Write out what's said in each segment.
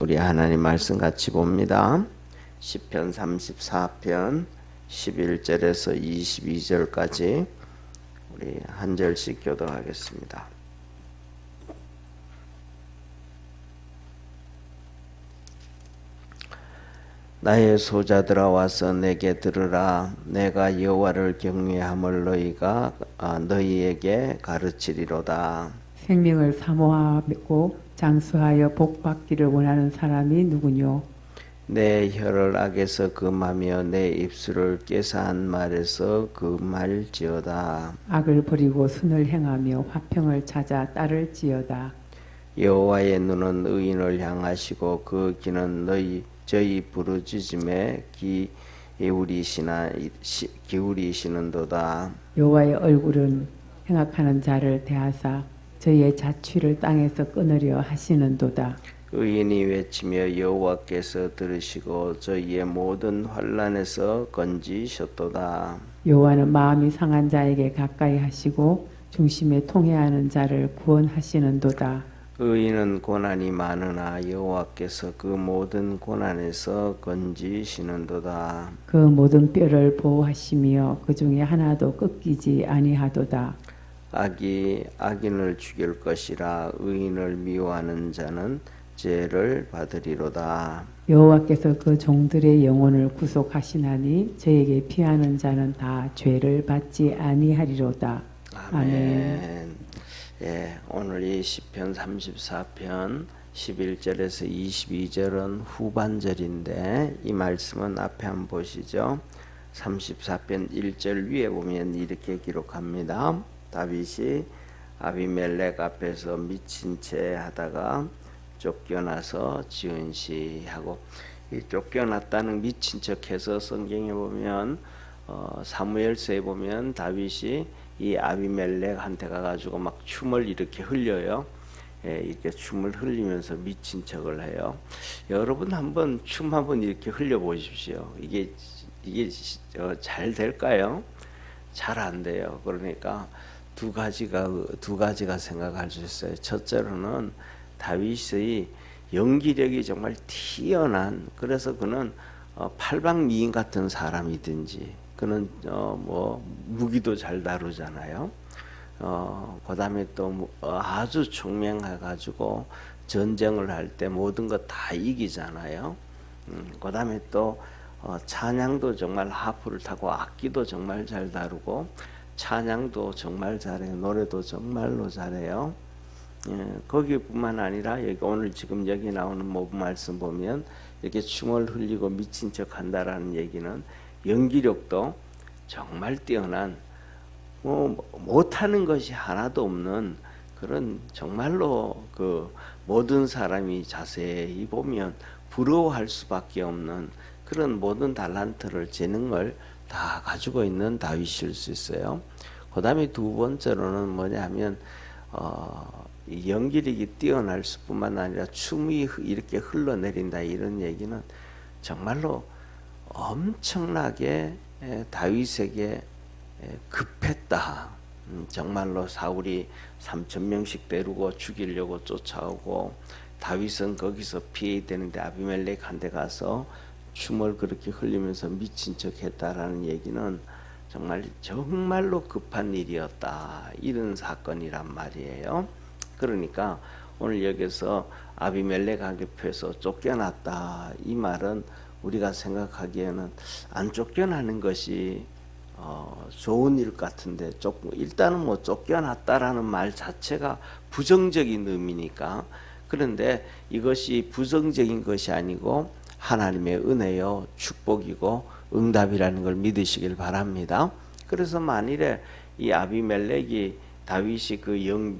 우리 하나님 말씀 같이 봅니다. 시편 34편 11절에서 22절까지 우리 한 절씩 교독하겠습니다. 나의 소자들아 와서 내게 들으라. 내가 여호와를 경외함을 너희가 너희에게 가르치리로다. 생명을 사모하고 장수하여 복받기를 원하는 사람이 누구뇨? 내 혀를 악에서 금하며 내 입술을 깨사한 말에서 금할지어다. 악을 버리고 선을 행하며 화평을 찾아 따를지어다. 여호와의 눈은 의인을 향하시고 그 귀는 저희 부르짖음에 기울이시는도다. 여호와의 얼굴은 행악하는 자를 대하사 저희의 자취를 땅에서 끊으려 하시는도다. 의인이 외치며 여호와께서 들으시고 저희의 모든 환난에서 건지셨도다. 여호와는 마음이 상한 자에게 가까이 하시고 중심에 통회하는 자를 구원하시는도다. 의인은 고난이 많으나 여호와께서 그 모든 고난에서 건지시는도다. 그 모든 뼈를 보호하시며 그 중에 하나도 꺾이지 아니하도다. 악이 악인을 죽일 것이라. 의인을 미워하는 자는 죄를 받으리로다. 여호와께서 그 종들의 영혼을 구속하시나니 저에게 피하는 자는 다 죄를 받지 아니하리로다. 아멘. 예, 오늘 이 시편 34편 11절에서 22절은 후반절인데 이 말씀은 앞에 한번 보시죠. 34편 1절 위에 보면 이렇게 기록합니다. 다윗이 아비멜렉 앞에서 미친 채 하다가 쫓겨나서 지은 시하고, 이 쫓겨났다는 미친 척해서 성경에 보면 사무엘서에 보면 다윗이 이 아비멜렉한테 가가지고 막 춤을 이렇게 흘려요. 예, 이렇게 춤을 흘리면서 미친 척을 해요. 여러분 한번 춤 한번 이렇게 흘려 보십시오. 이게 잘 될까요? 잘 안 돼요. 그러니까 두 가지가 생각할 수 있어요. 첫째로는 다윗의 연기력이 정말 뛰어난, 그래서 그는 팔방미인 같은 사람이든지, 그는 무기도 잘 다루잖아요. 그다음에 또 아주 총명해가지고 전쟁을 할 때 모든 것 다 이기잖아요. 그다음에 또 찬양도 정말 하프를 타고 악기도 정말 잘 다루고 찬양도 정말 잘해요. 노래도 정말로 잘해요. 예, 거기뿐만 아니라 여기 오늘 지금 여기 나오는 모분 말씀 보면 이렇게 춤을 흘리고 미친 척 한다라는 얘기는 연기력도 정말 뛰어난, 못하는 것이 하나도 없는 그런, 정말로 그 모든 사람이 자세히 보면 부러워할 수밖에 없는 그런 모든 달란트를, 재능을 다 가지고 있는 다윗일 수 있어요. 그 다음에 두 번째로는 뭐냐면 연기력이 뛰어날 수뿐만 아니라 춤이 이렇게 흘러내린다, 이런 얘기는 정말로 엄청나게 다윗에게 급했다. 정말로 사울이 3,000명씩 데리고 죽이려고 쫓아오고 다윗은 거기서 피해야 되는데 아비멜렉한테 가서 춤을 그렇게 흘리면서 미친 척 했다라는 얘기는 정말로 급한 일이었다, 이런 사건이란 말이에요. 그러니까 오늘 여기서 아비멜렉 앞에서 쫓겨났다, 이 말은 우리가 생각하기에는 안 쫓겨나는 것이 좋은 일 같은데, 일단은 쫓겨났다라는 말 자체가 부정적인 의미니까. 그런데 이것이 부정적인 것이 아니고 하나님의 은혜요, 축복이고 응답이라는 걸 믿으시길 바랍니다. 그래서 만일에 이 아비멜렉이 다윗이 그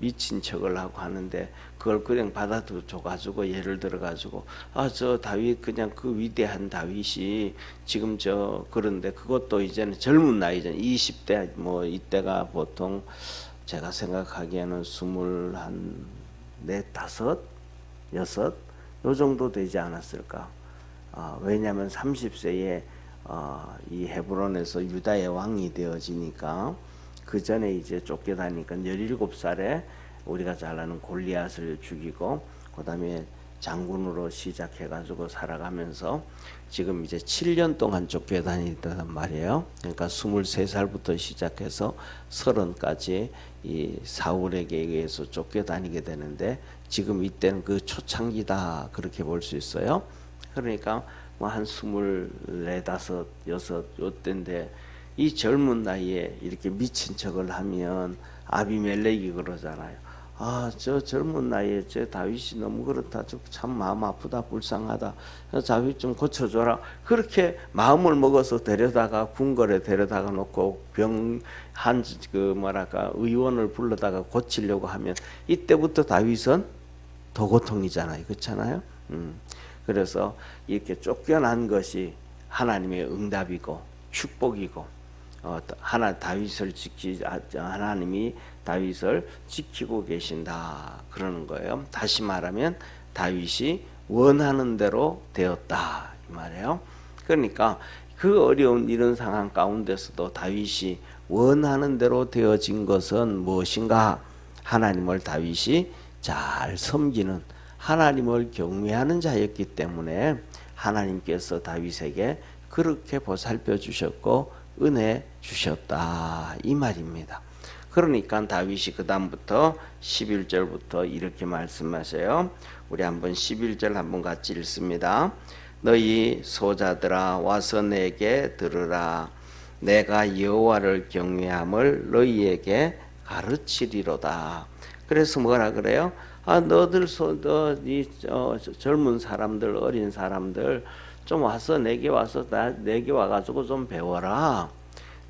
미친 척을 하고 하는데 그걸 그냥 받아줘가지고, 예를 들어가지고 저 다윗, 그냥 그 위대한 다윗이 지금 그런데 그것도 이제는 젊은 나이잖아. 20대, 이때가 보통 제가 생각하기에는 24, 5, 6 요 정도 되지 않았을까. 왜냐하면 30세에 이 헤브론에서 유다의 왕이 되어지니까, 그 전에 이제 쫓겨다니까 17살에 우리가 잘 아는 골리앗을 죽이고, 그 다음에 장군으로 시작해가지고 살아가면서 지금 이제 7년 동안 쫓겨다니던 말이에요. 그러니까 23살부터 시작해서 30까지 이 사울에게 의해서 쫓겨다니게 되는데 지금 이때는 그 초창기다 그렇게 볼 수 있어요. 그러니까 뭐 한 24, 6 요때인데 이 젊은 나이에 이렇게 미친 척을 하면 아비멜렉이 그러잖아요. 아, 저 젊은 나이에 저 다윗이 너무 그렇다. 참 마음 아프다, 불쌍하다. 다윗 좀 고쳐줘라. 그렇게 마음을 먹어서 데려다가 궁궐에 데려다가 놓고 의원을 불러다가 고치려고 하면 이때부터 다윗은 더 고통이잖아요. 그렇잖아요. 그래서 이렇게 쫓겨난 것이 하나님의 응답이고 축복이고 하나님이 다윗을 지키고 계신다 그러는 거예요. 다시 말하면 다윗이 원하는 대로 되었다 이 말이에요. 그러니까 그 어려운 이런 상황 가운데서도 다윗이 원하는 대로 되어진 것은 무엇인가? 하나님을 다윗이 잘 섬기는 하나님을 경외하는 자였기 때문에 하나님께서 다윗에게 그렇게 보살펴 주셨고 은혜 주셨다 이 말입니다. 그러니까 다윗이 그 다음부터 11절부터 이렇게 말씀하세요. 우리 한번 11절 한번 같이 읽습니다. 너희 소자들아 와서 내게 들으라. 내가 여호와를 경외함을 너희에게 가르치리로다. 그래서 뭐라 그래요? 젊은 사람들, 어린 사람들 좀 와서 내게 와가지고 좀 배워라.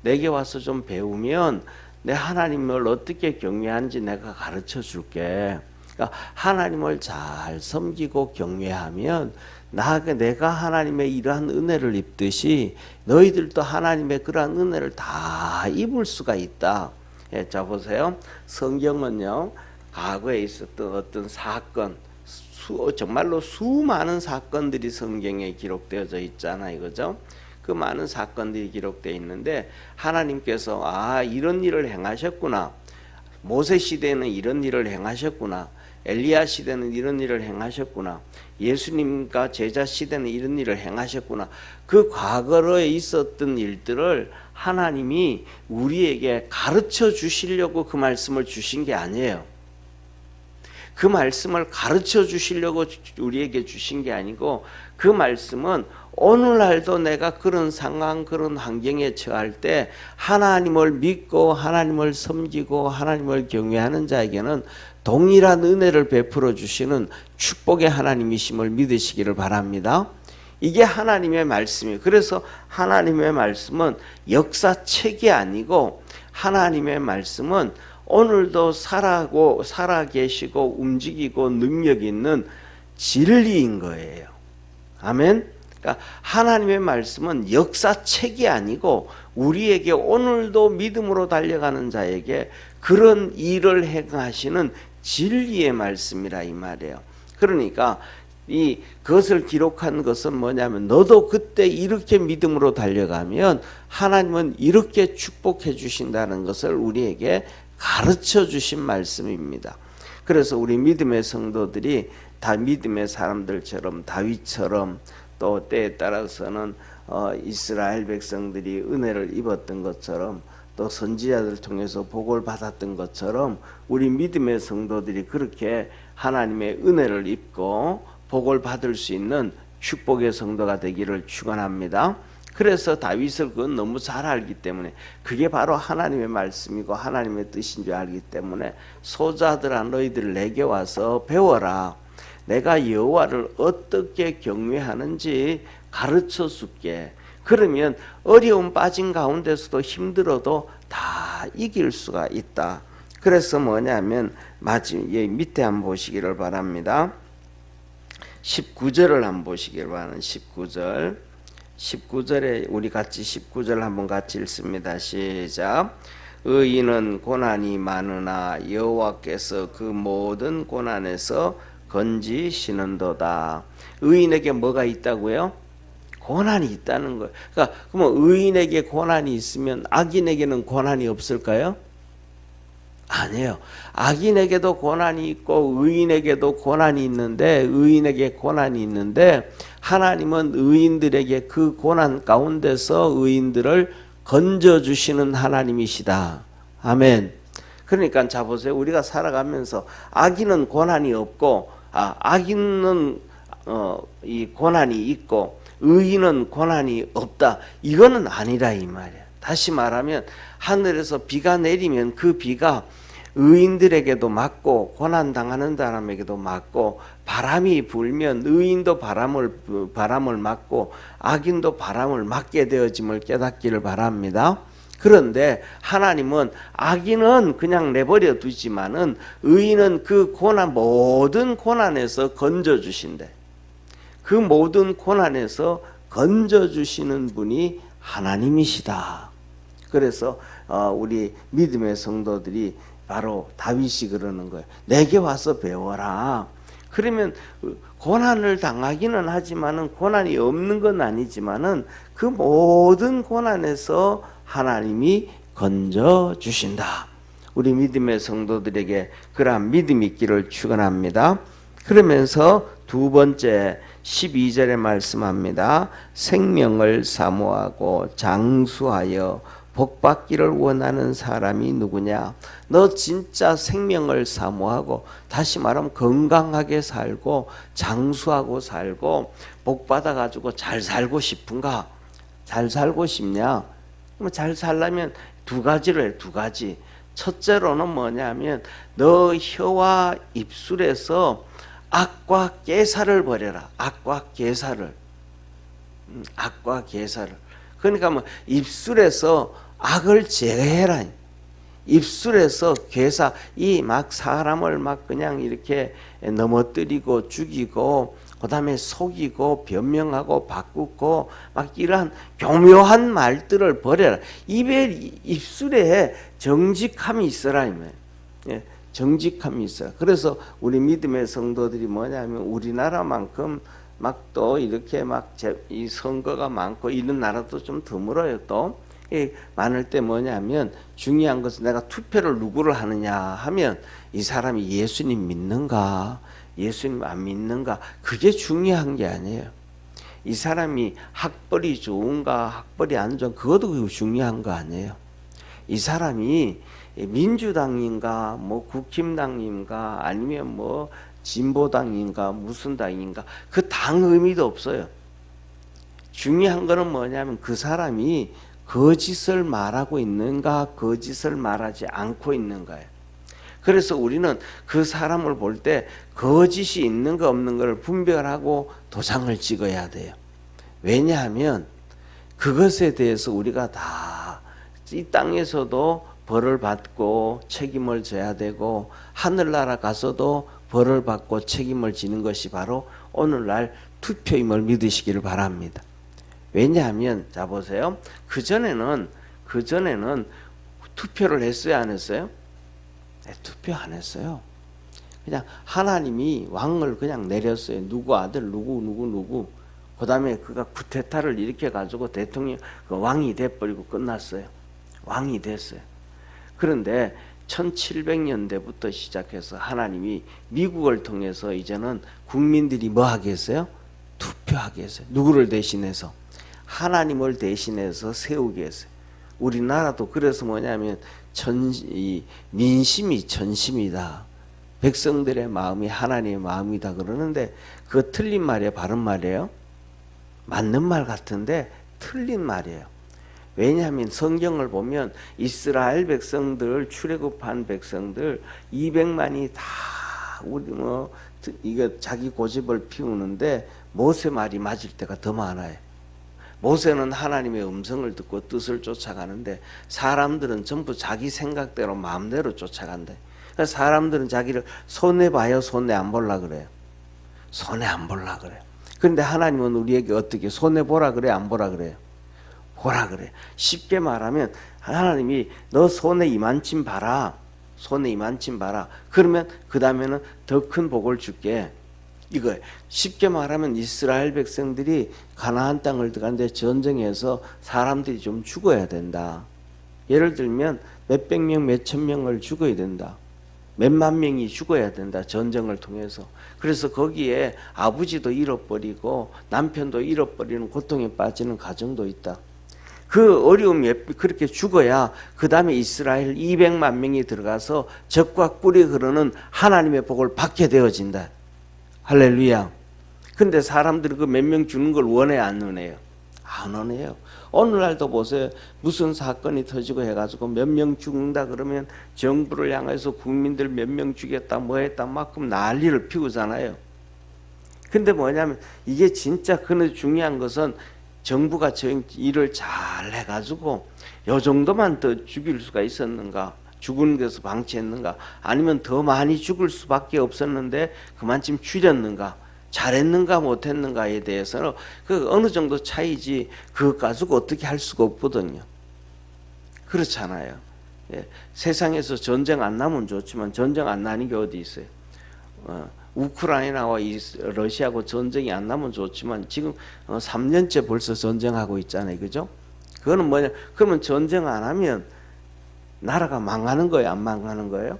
내게 와서 좀 배우면 내 하나님을 어떻게 경외하는지 내가 가르쳐 줄게. 그러니까 하나님을 잘 섬기고 경외하면 내가 하나님의 이러한 은혜를 입듯이 너희들도 하나님의 그러한 은혜를 다 입을 수가 있다. 예, 자 보세요. 성경은요. 과거에 있었던 어떤 사건, 정말로 수많은 사건들이 성경에 기록되어져 있잖아요. 그죠? 그 많은 사건들이 기록되어 있는데 하나님께서 이런 일을 행하셨구나. 모세 시대에는 이런 일을 행하셨구나. 엘리야 시대는 이런 일을 행하셨구나. 예수님과 제자 시대는 이런 일을 행하셨구나. 그 과거에 있었던 일들을 하나님이 우리에게 가르쳐 주시려고 그 말씀을 주신 게 아니에요. 그 말씀을 가르쳐 주시려고 우리에게 주신 게 아니고 그 말씀은 오늘날도 내가 그런 상황 그런 환경에 처할 때 하나님을 믿고 하나님을 섬기고 하나님을 경외하는 자에게는 동일한 은혜를 베풀어 주시는 축복의 하나님이심을 믿으시기를 바랍니다. 이게 하나님의 말씀이에요. 그래서 하나님의 말씀은 역사책이 아니고 하나님의 말씀은 오늘도 살아계시고 움직이고 능력 있는 진리인 거예요. 아멘. 그러니까 하나님의 말씀은 역사책이 아니고 우리에게 오늘도 믿음으로 달려가는 자에게 그런 일을 행하시는 진리의 말씀이라 이 말이에요. 그러니까 그것을 기록한 것은 뭐냐면 너도 그때 이렇게 믿음으로 달려가면 하나님은 이렇게 축복해 주신다는 것을 우리에게 가르쳐 주신 말씀입니다. 그래서 우리 믿음의 성도들이 다 믿음의 사람들처럼 다윗처럼 또 때에 따라서는 이스라엘 백성들이 은혜를 입었던 것처럼 또 선지자들 통해서 복을 받았던 것처럼 우리 믿음의 성도들이 그렇게 하나님의 은혜를 입고 복을 받을 수 있는 축복의 성도가 되기를 축원합니다. 그래서 다윗을 그건 너무 잘 알기 때문에 그게 바로 하나님의 말씀이고 하나님의 뜻인 줄 알기 때문에 소자들아 너희들 내게 와서 배워라. 내가 여호와를 어떻게 경외하는지 가르쳐 줄게. 그러면 어려움 빠진 가운데서도 힘들어도 다 이길 수가 있다. 그래서 뭐냐면 밑에 한번 보시기를 바랍니다. 19절을 한번 보시기를 바라는 19절에 우리 같이 19절 한번 같이 읽습니다. 시작. 의인은 고난이 많으나 여호와께서 그 모든 고난에서 건지시는도다. 의인에게 뭐가 있다고요? 고난이 있다는 거예요. 그러니까 그러면 의인에게 고난이 있으면 악인에게는 고난이 없을까요? 아니에요. 악인에게도 고난이 있고 의인에게도 고난이 있는데, 의인에게 고난이 있는데 하나님은 의인들에게 그 고난 가운데서 의인들을 건져주시는 하나님이시다. 아멘. 그러니까 자 보세요. 우리가 살아가면서 악인은 고난이 없고, 악인은 이 고난이 있고 의인은 고난이 없다. 이거는 아니라 이 말이야. 다시 말하면 하늘에서 비가 내리면 그 비가 의인들에게도 맞고 고난당하는 사람에게도 맞고, 바람이 불면 의인도 바람을 맞고 악인도 바람을 맞게 되어짐을 깨닫기를 바랍니다. 그런데 하나님은 악인은 그냥 내버려 두지만은 의인은 그 모든 고난에서 건져주신대. 그 모든 고난에서 건져주시는 분이 하나님이시다. 그래서 우리 믿음의 성도들이 바로 다윗이 그러는 거예요. 내게 와서 배워라. 그러면 고난을 당하기는 하지만은, 고난이 없는 건 아니지만은 그 모든 고난에서 하나님이 건져주신다. 우리 믿음의 성도들에게 그러한 믿음이 있기를 축원합니다. 그러면서 두 번째 12절에 말씀합니다. 생명을 사모하고 장수하여 복받기를 원하는 사람이 누구냐? 너 진짜 생명을 사모하고, 다시 말하면 건강하게 살고 장수하고 살고 복받아 가지고 잘 살고 싶은가? 잘 살고 싶냐? 잘 살려면 두 가지를 해. 두 가지. 첫째로는 뭐냐면 너 혀와 입술에서 악과 계사를 버려라. 악과 계사를. 악과 계사를. 그러니까 뭐 입술에서 악을 제거해라. 입술에서 계사, 이 막 사람을 막 그냥 이렇게 넘어뜨리고 죽이고 그 다음에 속이고 변명하고 바꾸고 막 이러한 교묘한 말들을 버려라. 입술에 정직함이 있어라. 예, 정직함이 있어라. 그래서 우리 믿음의 성도들이 뭐냐면 우리나라만큼 막 또 이렇게 막 이 선거가 많고 이런 나라도 좀 드물어요. 또 많을 때 뭐냐면 중요한 것은 내가 투표를 누구를 하느냐 하면 이 사람이 예수님 믿는가, 예수님 안 믿는가, 그게 중요한 게 아니에요. 이 사람이 학벌이 좋은가 학벌이 안 좋은, 그것도 중요한 거 아니에요. 이 사람이 민주당인가 뭐 국힘당인가 아니면 뭐 진보당인가 무슨 당인가, 그 당 의미도 없어요. 중요한 거는 뭐냐면 그 사람이 거짓을 말하고 있는가 거짓을 말하지 않고 있는가예요. 그래서 우리는 그 사람을 볼 때 거짓이 있는가 없는 걸 분별하고 도장을 찍어야 돼요. 왜냐하면 그것에 대해서 우리가 다 이 땅에서도 벌을 받고 책임을 져야 되고 하늘나라 가서도 벌을 받고 책임을 지는 것이 바로 오늘날 투표임을 믿으시기를 바랍니다. 왜냐하면 자 보세요. 그전에는 투표를 했어요, 안 했어요? 네, 투표 안 했어요. 그냥 하나님이 왕을 그냥 내렸어요. 누구 아들 누구 그 다음에 그가 쿠데타를 일으켜 가지고 대통령 왕이 돼버리고 끝났어요. 왕이 됐어요. 그런데 1700년대부터 시작해서 하나님이 미국을 통해서 이제는 국민들이 뭐 하게 했어요? 투표하게 했어요. 누구를 대신해서? 하나님을 대신해서 세우게 했어요. 우리나라도 그래서 뭐냐면 민심이 전심이다. 백성들의 마음이 하나님의 마음이다 그러는데 그거 틀린 말이에요? 바른 말이에요? 맞는 말 같은데 틀린 말이에요. 왜냐하면 성경을 보면 이스라엘 백성들, 출애굽한 백성들 200만이 다 우리 이거 자기 고집을 피우는데 모세 말이 맞을 때가 더 많아요. 모세는 하나님의 음성을 듣고 뜻을 쫓아가는데 사람들은 전부 자기 생각대로 마음대로 쫓아간다. 그래서 사람들은 자기를 손해봐요, 손해 안 볼라 그래요. 손해 안 볼라 그래요. 그런데 하나님은 우리에게 어떻게 손해보라 그래요, 안 보라 그래요? 보라 그래. 쉽게 말하면 하나님이 너 손에 이만큼 봐라. 손에 이만큼 봐라. 그러면 그 다음에는 더 큰 복을 줄게. 이거예요. 쉽게 말하면 이스라엘 백성들이 가나안 땅을 들어가는데 전쟁에서 사람들이 좀 죽어야 된다. 예를 들면 몇백 명, 몇천 명을 죽어야 된다. 몇만 명이 죽어야 된다. 전쟁을 통해서. 그래서 거기에 아버지도 잃어버리고 남편도 잃어버리는 고통에 빠지는 가정도 있다. 그 어려움에 그렇게 죽어야 그 다음에 이스라엘 200만 명이 들어가서 적과 꿀이 흐르는 하나님의 복을 받게 되어진다. 할렐루야. 근데 사람들이 그 몇 명 죽는 걸 원해 안 원해요? 안 원해요. 오늘날도 보세요. 무슨 사건이 터지고 해가지고 몇 명 죽는다 그러면 정부를 향해서 국민들 몇 명 죽였다 뭐 했다 막 그럼 난리를 피우잖아요. 근데 뭐냐면 이게 진짜 그 중요한 것은 정부가 저 일을 잘 해가지고 요 정도만 더 죽일 수가 있었는가, 죽은 데서 방치했는가, 아니면 더 많이 죽을 수밖에 없었는데 그만큼 줄였는가, 잘했는가 못했는가에 대해서는 그 어느 정도 차이지 그것 가지고 어떻게 할 수가 없거든요. 그렇잖아요. 예. 세상에서 전쟁 안 나면 좋지만 전쟁 안 나는 게 어디 있어요? 우크라이나와 러시아하고 전쟁이 안 나면 좋지만 지금 3년째 벌써 전쟁하고 있잖아요. 그죠? 그거는 뭐냐? 그러면 전쟁 안 하면 나라가 망하는 거예요? 안 망하는 거예요?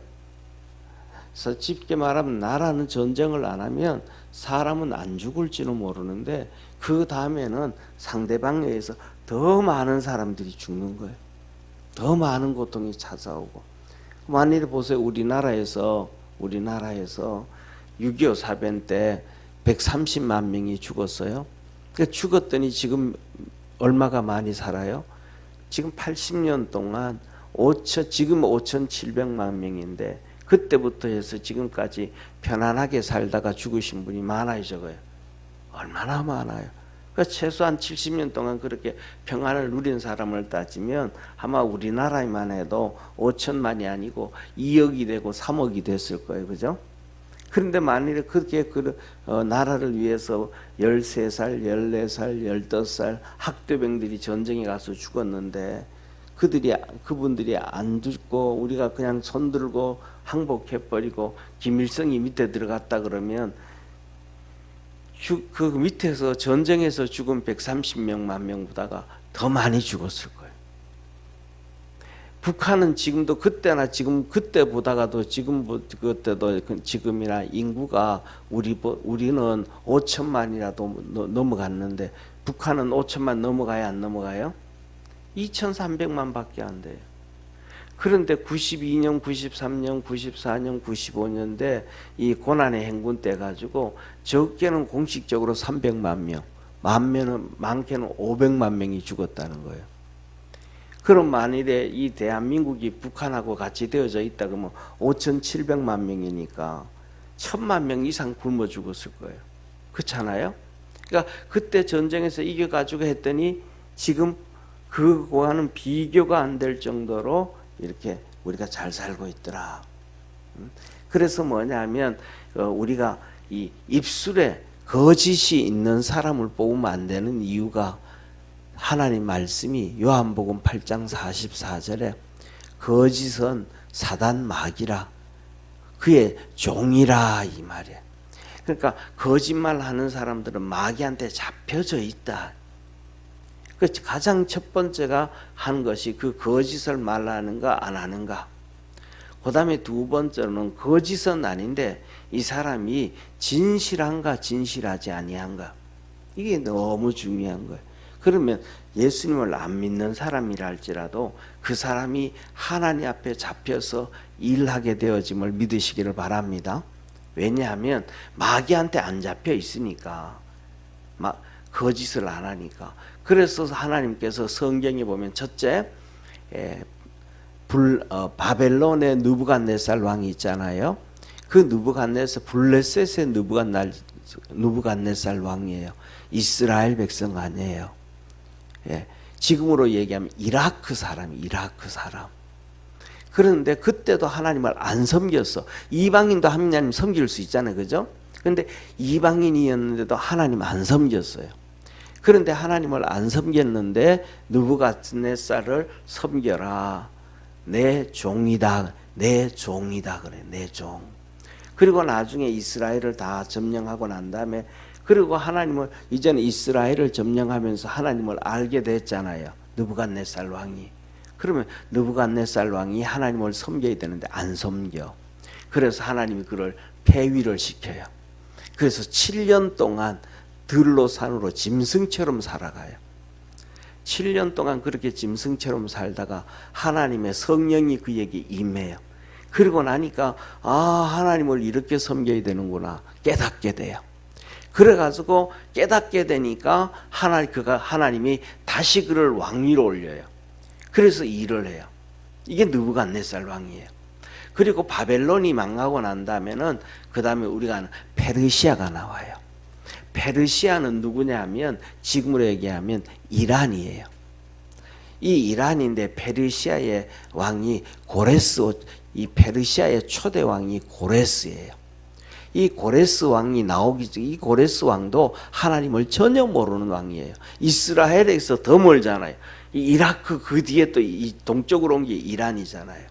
그래서 쉽게 말하면 나라는 전쟁을 안 하면 사람은 안 죽을지는 모르는데 그 다음에는 상대방에 의해서 더 많은 사람들이 죽는 거예요. 더 많은 고통이 찾아오고. 만일에 보세요. 우리나라에서 6.25 사변 때 130만 명이 죽었어요. 그러니까 죽었더니 지금 얼마가 많이 살아요? 지금 80년 동안 지금 5,700만 명인데 그때부터 해서 지금까지 편안하게 살다가 죽으신 분이 많아요, 적어요? 얼마나 많아요? 그러니까 최소한 70년 동안 그렇게 평안을 누린 사람을 따지면 아마 우리나라만 해도 5천만이 아니고 2억이 되고 3억이 됐을 거예요, 그죠? 그런데 만일에 그렇게 나라를 위해서 13살, 14살, 15살 학교병들이 전쟁에 가서 죽었는데 그분들이 안 죽고 우리가 그냥 손들고 항복해버리고 김일성이 밑에 들어갔다 그러면 그 밑에서 전쟁에서 죽은 130명만 명보다가 더 많이 죽었을 거예요. 북한은 지금도 그때나 지금 그때보다가도 그때도 지금이나 인구가 우리는 5천만이라도 넘어갔는데 북한은 5천만 넘어가야 안 넘어가요? 2,300만 밖에 안 돼요. 그런데 92년, 93년, 94년, 95년대 이 고난의 행군 때 가지고 적게는 공식적으로 300만 명, 많게는 500만 명이 죽었다는 거예요. 그럼 만일에 이 대한민국이 북한하고 같이 되어져 있다 그러면 5,700만 명이니까 1,000만 명 이상 굶어 죽었을 거예요. 그렇잖아요? 그러니까 그때 전쟁에서 이겨가지고 했더니 지금 그거와는 비교가 안 될 정도로 이렇게 우리가 잘 살고 있더라. 그래서 뭐냐면 우리가 이 입술에 거짓이 있는 사람을 뽑으면 안 되는 이유가 하나님 말씀이 요한복음 8장 44절에 거짓은 사단 마귀라 그의 종이라 이 말이에요. 그러니까 거짓말하는 사람들은 마귀한테 잡혀져 있다. 가장 첫 번째가 한 것이 그 거짓을 말하는가 안 하는가. 그 다음에 두 번째는 거짓은 아닌데 이 사람이 진실한가 진실하지 아니한가. 이게 너무 중요한 거예요. 그러면 예수님을 안 믿는 사람이라 할지라도 그 사람이 하나님 앞에 잡혀서 일하게 되어짐을 믿으시기를 바랍니다. 왜냐하면 마귀한테 안 잡혀 있으니까 거짓을 안 하니까. 그래서 하나님께서 성경에 보면 첫째 바벨론의 느부갓네살 왕이 있잖아요. 그 느부갓네살 블레셋의 느부갓네살 왕이에요. 이스라엘 백성 아니에요. 지금으로 얘기하면 이라크 사람. 그런데 그때도 하나님을 안 섬겼어. 이방인도 하나님 섬길 수 있잖아요, 그죠? 그런데 이방인이었는데도 하나님 안 섬겼어요. 그런데 하나님을 안 섬겼는데 느부갓네살을 섬겨라. 내 종이다 그래. 내 종. 그리고 나중에 이스라엘을 다 점령하고 난 다음에 그리고 하나님을 이제는 이스라엘을 점령하면서 하나님을 알게 됐잖아요. 느부갓네살 왕이. 그러면 느부갓네살 왕이 하나님을 섬겨야 되는데 안 섬겨. 그래서 하나님이 그를 폐위를 시켜요. 그래서 7년 동안 들로 산으로 짐승처럼 살아가요. 7년 동안 그렇게 짐승처럼 살다가 하나님의 성령이 그에게 임해요. 그러고 나니까 하나님을 이렇게 섬겨야 되는구나 깨닫게 돼요. 그래가지고 깨닫게 되니까 하나님이 다시 그를 왕위로 올려요. 그래서 일을 해요. 이게 느부갓네살 왕이에요. 그리고 바벨론이 망하고 난 다음에는 그 다음에 우리가 아는 페르시아가 나와요. 페르시아는 누구냐 하면 지금으로 얘기하면 이란이에요. 이 이란인데 페르시아의 왕이 고레스, 이 페르시아의 초대 왕이 고레스예요. 이 고레스 왕이 나오기 전 이 고레스 왕도 하나님을 전혀 모르는 왕이에요. 이스라엘에서 더 멀잖아요. 이 이라크 그 뒤에 또 이 동쪽으로 온 게 이란이잖아요.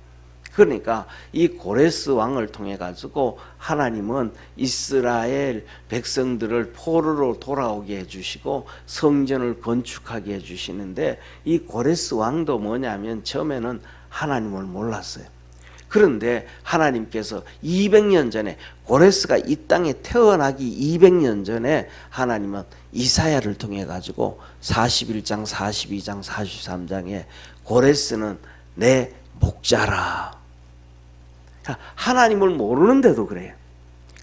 그러니까 이 고레스 왕을 통해 가지고 하나님은 이스라엘 백성들을 포로로 돌아오게 해주시고 성전을 건축하게 해주시는데 이 고레스 왕도 뭐냐면 처음에는 하나님을 몰랐어요. 그런데 하나님께서 200년 전에 고레스가 이 땅에 태어나기 200년 전에 하나님은 이사야를 통해 가지고 41장, 42장, 43장에 고레스는 내 목자라. 하나님을 모르는데도 그래요.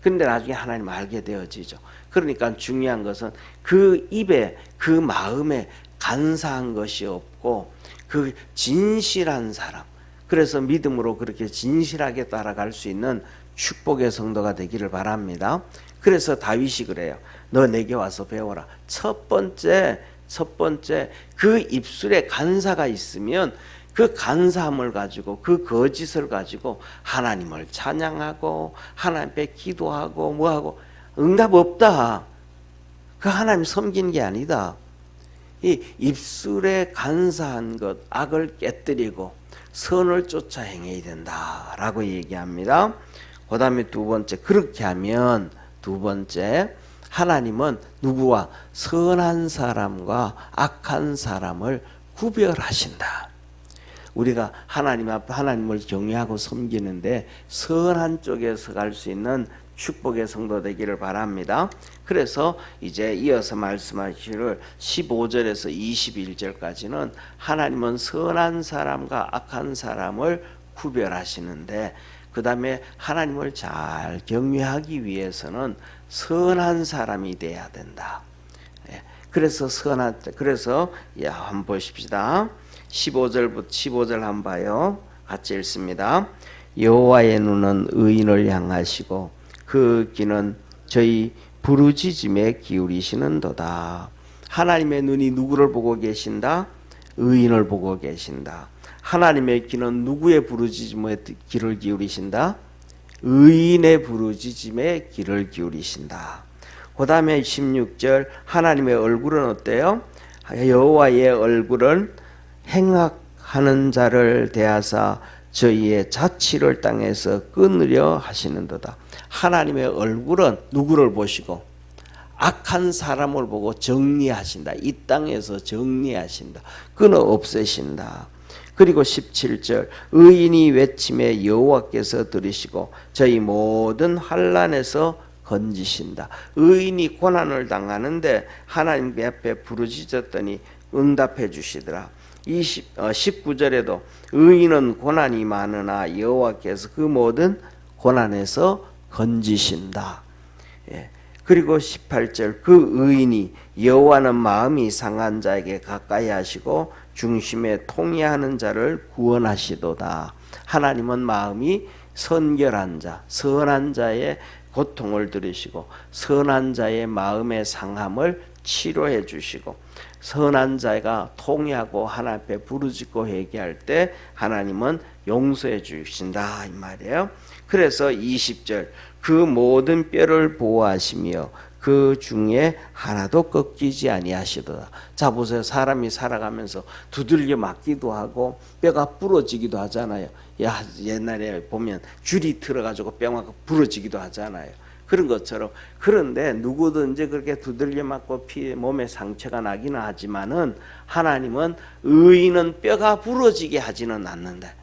그런데 나중에 하나님을 알게 되어지죠. 그러니까 중요한 것은 그 입에 그 마음에 간사한 것이 없고 그 진실한 사람, 그래서 믿음으로 그렇게 진실하게 따라갈 수 있는 축복의 성도가 되기를 바랍니다. 그래서 다윗이 그래요. 너 내게 와서 배워라. 첫 번째 그 입술에 간사가 있으면 그 간사함을 가지고 그 거짓을 가지고 하나님을 찬양하고 하나님께 기도하고 뭐하고 응답 없다. 그 하나님 섬기는 게 아니다. 이 입술에 간사한 것, 악을 깨뜨리고 선을 쫓아 행해야 된다라고 얘기합니다. 그 다음에 두 번째, 그렇게 하면 두 번째, 하나님은 누구와 선한 사람과 악한 사람을 구별하신다. 우리가 하나님 앞에 하나님을 경외하고 섬기는데 선한 쪽에서 갈 수 있는 축복의 성도 되기를 바랍니다. 그래서 이제 이어서 말씀하시기를 15절에서 21절까지는 하나님은 선한 사람과 악한 사람을 구별하시는데 그 다음에 하나님을 잘 경외하기 위해서는 선한 사람이 돼야 된다. 그래서 한번 보십시다. 15절 한번 봐요. 같이 읽습니다. 여호와의 눈은 의인을 향하시고 그 귀는 저희 부르짖음에 기울이시는도다. 하나님의 눈이 누구를 보고 계신다? 의인을 보고 계신다. 하나님의 귀는 누구의 부르짖음에 귀를 기울이신다? 의인의 부르짖음에 귀를 기울이신다. 그 다음에 16절 하나님의 얼굴은 어때요? 여호와의 얼굴은 행악하는 자를 대하사 저희의 자치를 땅에서 끊으려 하시는도다. 하나님의 얼굴은 누구를 보시고 악한 사람을 보고 정리하신다. 이 땅에서 정리하신다. 끊어 없애신다. 그리고 17절 의인이 외침에 여호와께서 들으시고 저희 모든 환난에서 건지신다. 의인이 고난을 당하는데 하나님 앞에 부르짖었더니 응답해 주시더라. 19절에도 의인은 고난이 많으나 여호와께서 그 모든 고난에서 건지신다. 그리고 18절 그 의인이 여호와는 마음이 상한 자에게 가까이 하시고 중심에 통회하는 자를 구원하시도다. 하나님은 마음이 선결한 자, 선한 자의 고통을 들으시고 선한 자의 마음의 상함을 치료해 주시고 선한 자가 통회하고 하나님 앞에 부르짖고 회개할 때 하나님은 용서해 주신다 이 말이에요. 그래서 20절 그 모든 뼈를 보호하시며 그 중에 하나도 꺾이지 아니하시도다. 자 보세요. 사람이 살아가면서 두들겨 맞기도 하고 뼈가 부러지기도 하잖아요. 옛날에 보면 줄이 들어가지고 뼈가 부러지기도 하잖아요. 그런 것처럼. 그런데 누구든지 그렇게 두들겨 맞고 몸에 상처가 나기는 하지만은 하나님은 의인은 뼈가 부러지게 하지는 않는다.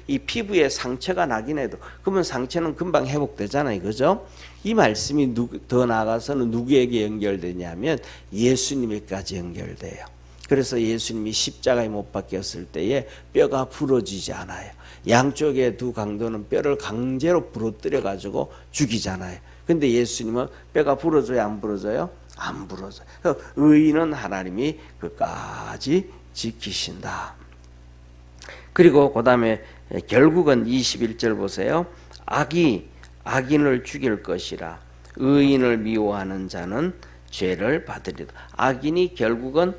이 피부에 상처가 나긴 해도 그러면 상처는 금방 회복되잖아요, 그죠? 이 말씀이 더 나아가서는 누구에게 연결되냐면 예수님에게까지 연결돼요. 그래서 예수님이 십자가에 못 박혔을 때에 뼈가 부러지지 않아요. 양쪽의 두 강도는 뼈를 강제로 부러뜨려 가지고 죽이잖아요. 근데 예수님은 뼈가 부러져요, 안 부러져요? 안 부러져요. 의인은 하나님이 끝까지 지키신다. 그리고 그 다음에 결국은 21절 보세요. 악이 악인을 죽일 것이라 의인을 미워하는 자는 죄를 받으리라. 악인이 결국은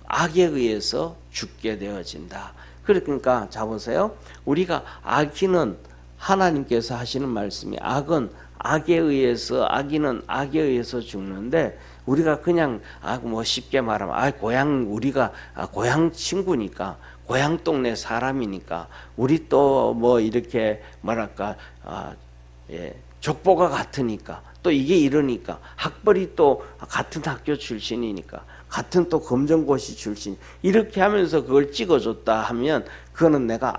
악에 의해서 죽게 되어진다. 그러니까 자 보세요. 우리가 악인은 하나님께서 하시는 말씀이 악은 악에 의해서 악인은 악에 의해서 죽는데 우리가 그냥 뭐 쉽게 말하면 고향 우리가 고향 친구니까 고향 동네 사람이니까 우리 또 뭐 이렇게 뭐랄까 족보가 같으니까 또 이게 이러니까 학벌이 또 같은 학교 출신이니까 같은 또 검정고시 출신 이렇게 하면서 그걸 찍어줬다 하면 그거는 내가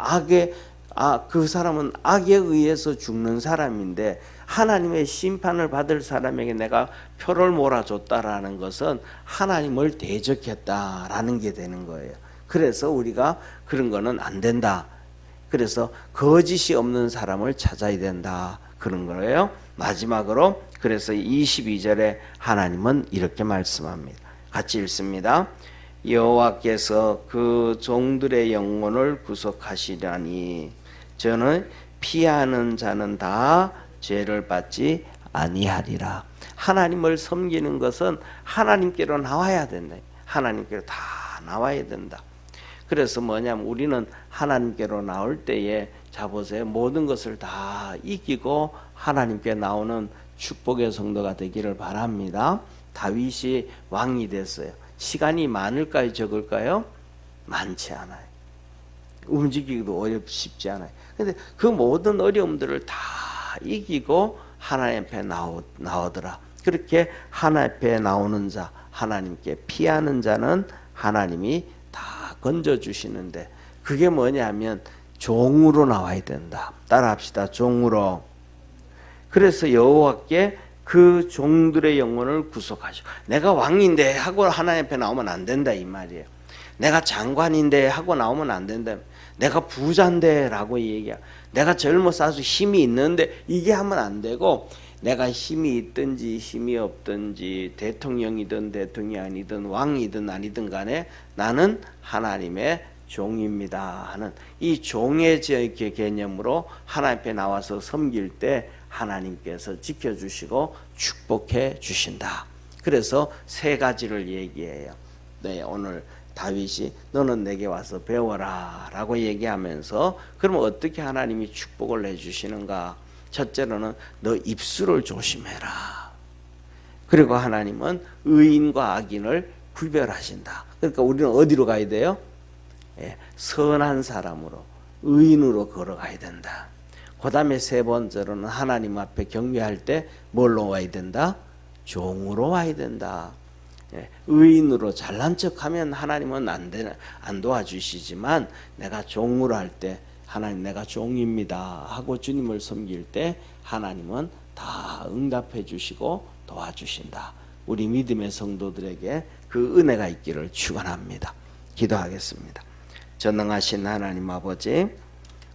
그 사람은 악에 의해서 죽는 사람인데 하나님의 심판을 받을 사람에게 내가 표를 몰아줬다라는 것은 하나님을 대적했다라는 게 되는 거예요. 그래서 우리가 그런 거는 안 된다. 그래서 거짓이 없는 사람을 찾아야 된다. 그런 거예요. 마지막으로 그래서 22절에 하나님은 이렇게 말씀합니다. 같이 읽습니다. 여호와께서 그 종들의 영혼을 구속하시려니 저는 피하는 자는 다 죄를 받지 아니하리라. 하나님을 섬기는 것은 하나님께로 나와야 된다. 하나님께로 다 나와야 된다. 그래서 뭐냐면 우리는 하나님께로 나올 때에 자 보세요. 모든 것을 다 이기고 하나님께 나오는 축복의 성도가 되기를 바랍니다. 다윗이 왕이 됐어요. 시간이 많을까요? 적을까요? 많지 않아요. 움직이기도 쉽지 않아요. 근데 그 모든 어려움들을 다 이기고 하나님 앞에 나오더라. 그렇게 하나님 앞에 나오는 자, 하나님께 피하는 자는 하나님이 다 건져주시는데 그게 뭐냐면 종으로 나와야 된다. 따라합시다. 종으로. 그래서 여호와께 그 종들의 영혼을 구속하시고 내가 왕인데 하고 하나님 앞에 나오면 안 된다 이 말이에요. 내가 장관인데 하고 나오면 안 된다. 내가 부자인데 라고 얘기해요. 내가 젊어서 힘이 있는데 이게 하면 안 되고 내가 힘이 있든지 힘이 없든지 대통령이든 대통령이 아니든 왕이든 아니든 간에 나는 하나님의 종입니다 하는 이 종의 개념으로 하나님 앞에 나와서 섬길 때 하나님께서 지켜주시고 축복해 주신다. 그래서 세 가지를 얘기해요. 네, 오늘 다윗이 너는 내게 와서 배워라 라고 얘기하면서 그러면 어떻게 하나님이 축복을 해주시는가? 첫째로는 너 입술을 조심해라. 그리고 하나님은 의인과 악인을 구별하신다. 그러니까 우리는 어디로 가야 돼요? 선한 사람으로 의인으로 걸어가야 된다. 그 다음에 세 번째로는 하나님 앞에 경배할 때 뭘로 와야 된다? 종으로 와야 된다. 의인으로 잘난 척하면 하나님은 안 도와주시지만 내가 종으로 할 때 하나님 내가 종입니다 하고 주님을 섬길 때 하나님은 다 응답해 주시고 도와주신다. 우리 믿음의 성도들에게 그 은혜가 있기를 축원합니다. 기도하겠습니다. 전능하신 하나님 아버지,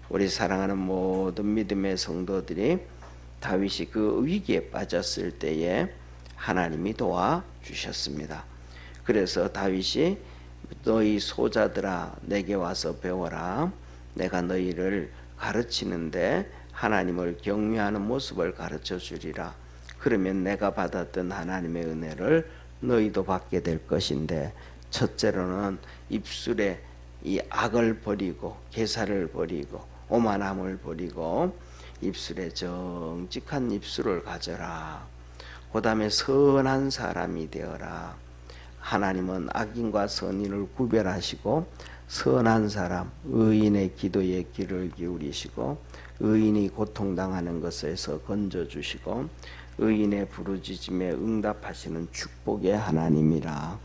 우리 사랑하는 모든 믿음의 성도들이 다윗이 그 위기에 빠졌을 때에 하나님이 도와주셨습니다. 그래서 다윗이 너희 소자들아 내게 와서 배워라. 내가 너희를 가르치는데 하나님을 경외하는 모습을 가르쳐 주리라. 그러면 내가 받았던 하나님의 은혜를 너희도 받게 될 것인데 첫째로는 입술에 이 악을 버리고 계사를 버리고 오만함을 버리고 입술에 정직한 입술을 가져라. 그 다음에 선한 사람이 되어라. 하나님은 악인과 선인을 구별하시고 선한 사람, 의인의 기도에 귀를 기울이시고 의인이 고통당하는 것에서 건져주시고 의인의 부르짖음에 응답하시는 축복의 하나님이라.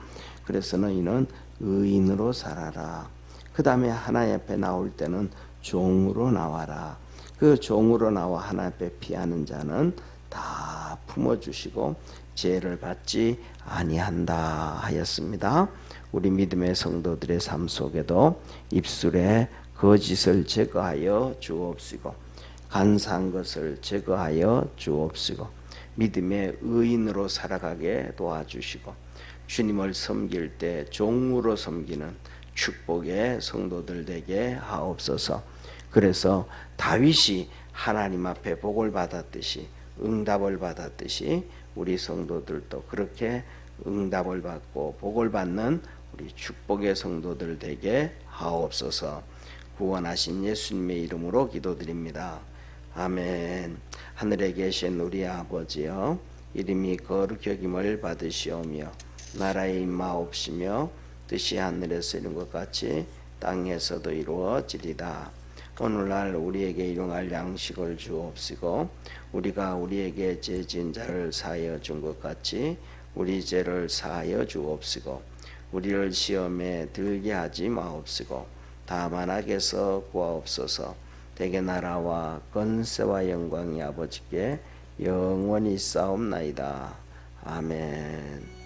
그래서 너희는 의인으로 살아라. 그 다음에 하나님 앞에 나올 때는 종으로 나와라. 그 종으로 나와 하나님 앞에 피하는 자는 다 품어주시고 죄를 받지 아니한다 하였습니다. 우리 믿음의 성도들의 삶 속에도 입술에 거짓을 제거하여 주옵시고 간사한 것을 제거하여 주옵시고 믿음의 의인으로 살아가게 도와주시고 주님을 섬길 때 종으로 섬기는 축복의 성도들 되게 하옵소서. 그래서 다윗이 하나님 앞에 복을 받았듯이 응답을 받았듯이 우리 성도들도 그렇게 응답을 받고 복을 받는 우리 축복의 성도들 되게 하옵소서. 구원하신 예수님의 이름으로 기도드립니다. 아멘. 하늘에 계신 우리 아버지여, 이름이 거룩히 여김을 받으시오며 나라의 임하옵시며 뜻이 하늘에서 이룬 것 같이 땅에서도 이루어지리다. 오늘날 우리에게 일용할 양식을 주옵시고 우리가 우리에게 죄 지은 자를 사하여 준 것 같이 우리 죄를 사하여 주옵시고 우리를 시험에 들게 하지 마옵시고 다만 악에서 구하옵소서. 대개 나라와 권세와 영광이 아버지께 영원히 싸움나이다. 아멘.